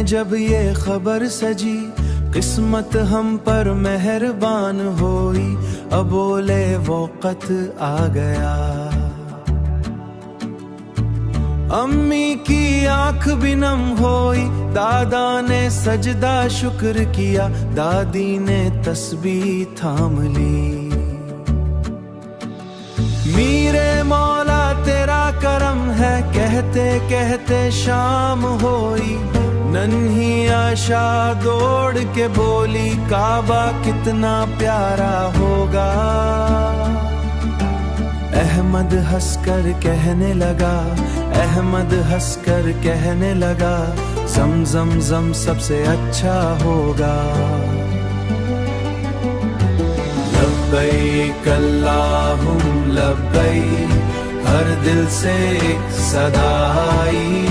جب یہ خبر سجی قسمت ہم پر مہربان ہوئی، ابولے وقت آ گیا۔ امی کی آنکھ بھی نم ہوئی، دادا نے سجدہ شکر کیا، دادی نے تسبیح تھام لی۔ میرے مولا تیرا کرم ہے کہتے کہتے شام ہوئی، ننھی آشا دوڑ کے بولی کعبہ کتنا پیارا ہوگا۔ احمد ہنس کر کہنے لگا، احمد ہنس کر کہنے لگا، زمزم زم سب سے اچھا ہوگا۔ لبیک اللہم لبیک، ہر دل سے ایک صدا آئی،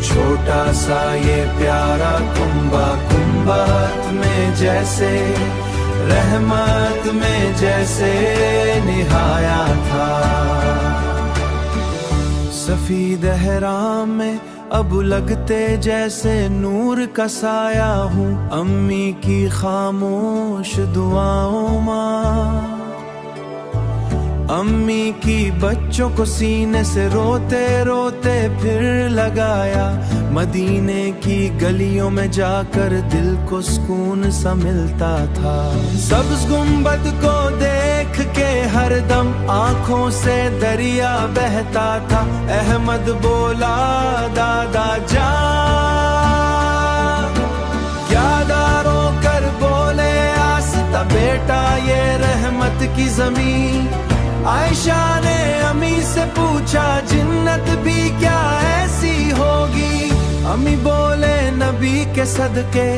چھوٹا سا یہ پیارا کنبہ، کنبات میں جیسے رحمت میں جیسے نہایا تھا۔ سفید احرام میں اب لگتے جیسے نور کا سایہ ہوں، امی کی خاموش دعاؤں ماں، امی کی بچوں کو سینے سے روتے روتے پھر لگایا، مدینے کی گلیوں میں جا کر دل کو سکون سا ملتا تھا۔ سبز گنبد کو دیکھ کے ہر دم آنکھوں سے دریا بہتا تھا۔ احمد بولا دادا جان، یاد رو کر بولے آستہ بیٹا یہ رحمت کی زمین۔ عائشہ نے امی سے پوچھا جنت بھی کیا ایسی ہوگی؟ امی بولے نبی کے صدقے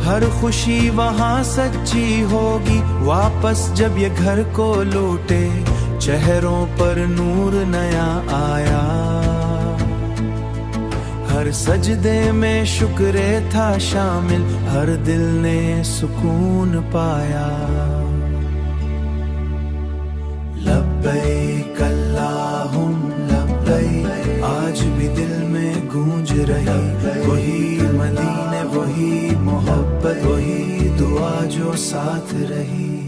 ہر خوشی وہاں سچی ہوگی۔ واپس جب یہ گھر کو لوٹے چہروں پر نور نیا آیا، ہر سجدے میں شکرے تھا شامل، ہر دل نے سکون پایا۔ لبیک اللہم لبیک، آج بھی دل میں گونج رہی وہی مدینے، وہی محبت، وہی دعا جو ساتھ رہی۔